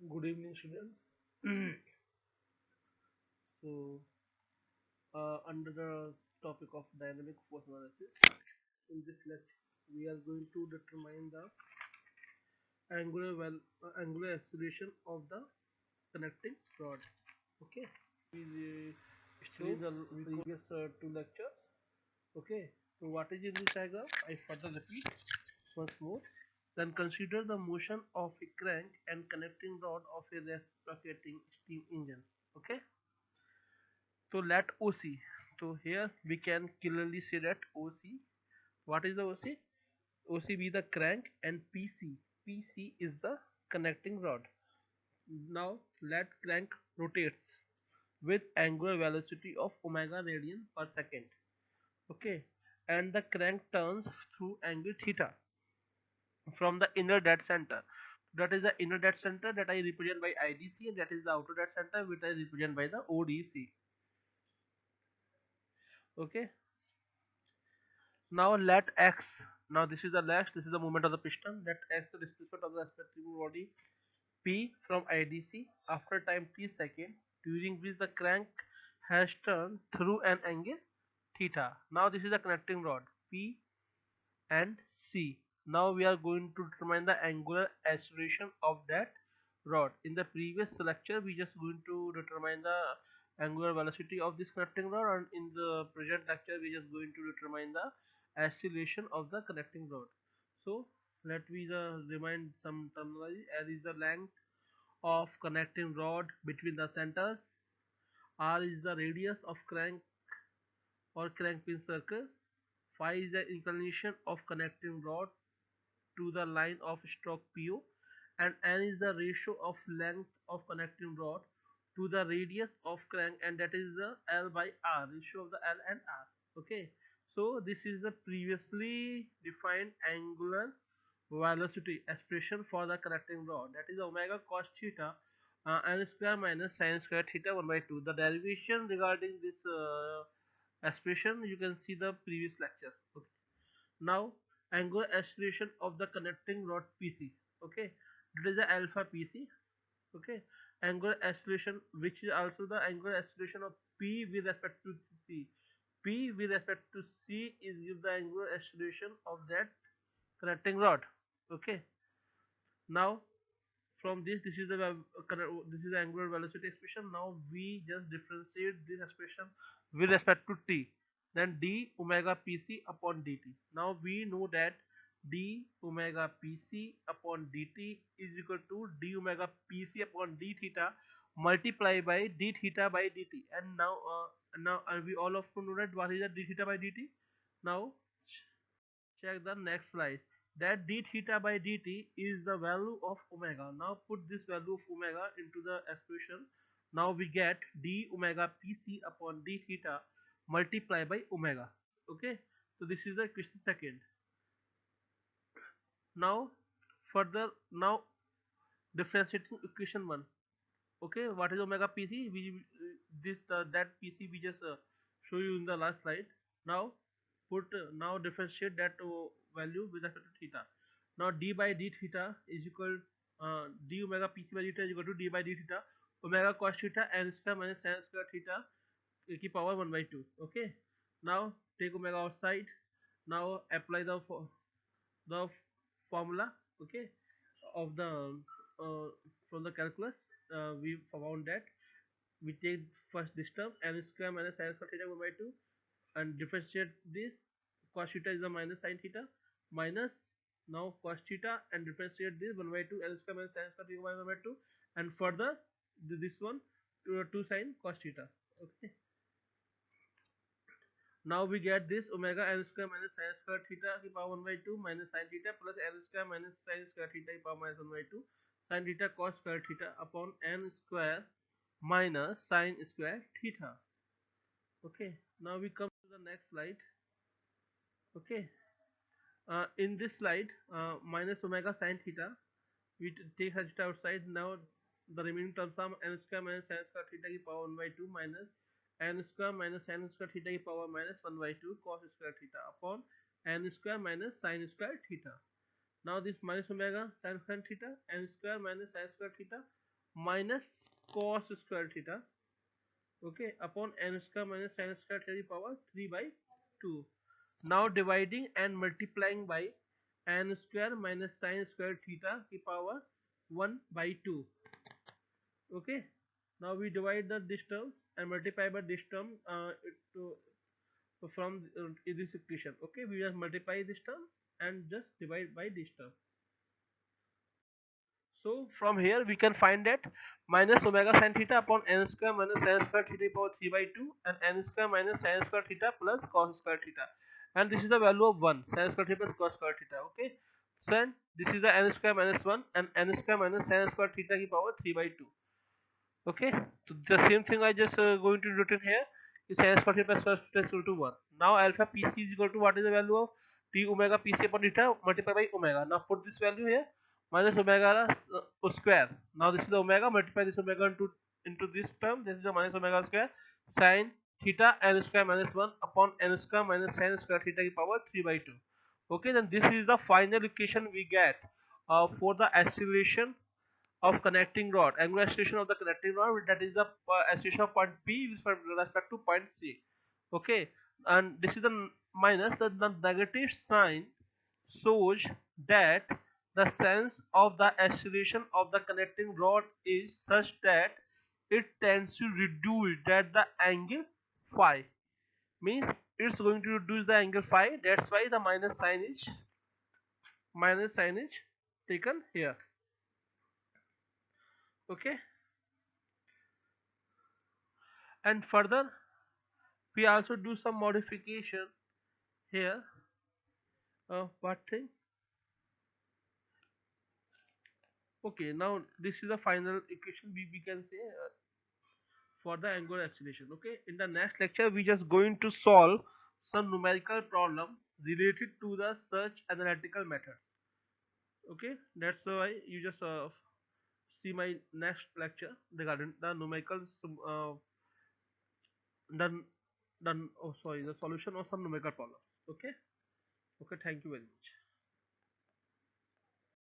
Good evening, students. So, under the topic of dynamic force analysis, in this lecture, we are going to determine the angular acceleration of the connecting rod. Okay, we studied the previous two lectures. Okay, so what is in this diagram? I further repeat once more. Then consider the motion of a crank and connecting rod of a reciprocating steam engine. Okay. So let OC. So here we can clearly say that OC. What is the OC? OC be the crank and PC. PC is the connecting rod. Now let crank rotates with angular velocity of omega radian per second. Okay, and the crank turns through angle theta from the inner dead center. That is the inner dead center that I represent by IDC, and that is the outer dead center which I represent by the ODC. Okay. Now let x. Now this is the lash. This is the movement of the piston. Let x the displacement of the respective body P from IDC after time t second, during which the crank has turned through an angle theta. Now this is the connecting rod P and C. Now we are going to determine the angular acceleration of that rod. In the previous lecture, we just going to determine the angular velocity of this connecting rod, and in the present lecture, we just going to determine the acceleration of the connecting rod. So let me remind some terminology. L is the length of connecting rod between the centers. R is the radius of crank or crank pin circle. Phi is the inclination of connecting rod to the line of stroke PO, and N is the ratio of length of connecting rod to the radius of crank, and that is the L by R, ratio of the L and R. Okay, so this is the previously defined angular velocity expression for the connecting rod, that is omega cos theta n square minus sin square theta 1 by 2. The derivation regarding this expression you can see the previous lecture. Okay. Now angular acceleration of the connecting rod PC. Okay, that is the alpha PC. Okay, angular acceleration, which is also the angular acceleration of P with respect to C. P with respect to C is give the angular acceleration of that connecting rod. Okay, now from this is the angular velocity expression. Now we just differentiate this expression with respect to t, then d omega pc upon dt. Now we know that d omega pc upon dt is equal to d omega pc upon d theta multiplied by d theta by dt. And now we all of to know that what is the d theta by dt. Now check the next slide. That d theta by dt is the value of omega. Now put this value of omega into the expression. Now we get d omega pc upon d theta multiplied by omega. Okay. So this is the equation second. Now further, now differentiating equation 1. Okay, what is omega pc? We this that pc we just show you in the last slide. Now now differentiate that value with respect to theta. Now d by d theta is equal d omega pc by theta is equal to d by d theta omega cos theta n square minus sin square theta की power 1 by 2. Okay, now take omega outside. Now apply the formula. Okay, of the uh, from the calculus. We found that we take first this term n square minus sin square theta 1 by 2 and differentiate this. Cos theta is the minus sin theta minus now cos theta, and differentiate this 1 by 2 n square minus sin square theta 1 by 2, and further this one 2 sin cos theta. Okay, now we get this omega n square minus sin square theta की power 1 by 2 minus sin theta plus n square minus sin square theta की power minus 1 by 2 sin theta cos square theta upon n square minus sin square theta. Okay, now we come to the next slide. Okay, in this slide minus omega sin theta, we take sin theta outside. Now the remaining terms are n square minus sin square theta की power 1 by 2 minus n square minus sin square theta की power minus 1 by 2 cos square theta upon n square minus sin square theta. Now this minus omega sin square theta n square minus sin square theta minus cos square theta, okay, upon n square minus sin square to the power 3 by 2. Now dividing and multiplying by n square minus sin square theta to the power 1 by 2. Okay. Now we divide this term and multiply by this term from this equation. Okay, we just multiply this term and just divide by this term. So from here we can find that minus omega sin theta upon n square minus sin square theta power 3 by 2 and n square minus sin square theta plus cos square theta, and this is the value of 1, sin square theta plus cos square theta. Okay, so then this is the n square minus 1 and n square minus sin square theta ki power 3 by 2. Okay, so the same thing I just going to written here is sin square theta plus cos theta is equal to 1. Now alpha pc is equal to what is the value of t omega pc upon theta multiplied by omega. Now put this value here minus omega square. Now this is the omega, multiply this omega into this term. This is the minus omega square sin theta n square minus 1 upon n square minus sin square theta ki power 3 by 2. Okay, then this is the final equation we get for the acceleration of connecting rod, angular acceleration of the connecting rod, that is the acceleration of point P with respect to point C. Okay, and this is the minus, the negative sign shows that the sense of the acceleration of the connecting rod is such that it tends to reduce that the angle phi, means it's going to reduce the angle phi. That's why the minus sign is taken here. Okay, and further we also do some modification here. What thing? Okay, now this is the final equation we can say for the angular acceleration. Okay, in the next lecture we just going to solve some numerical problem related to the search analytical method. Okay, that's why you just see my next lecture regarding the numerical the the oh sorry, the solution of some numerical problems. Okay, okay, thank you very much.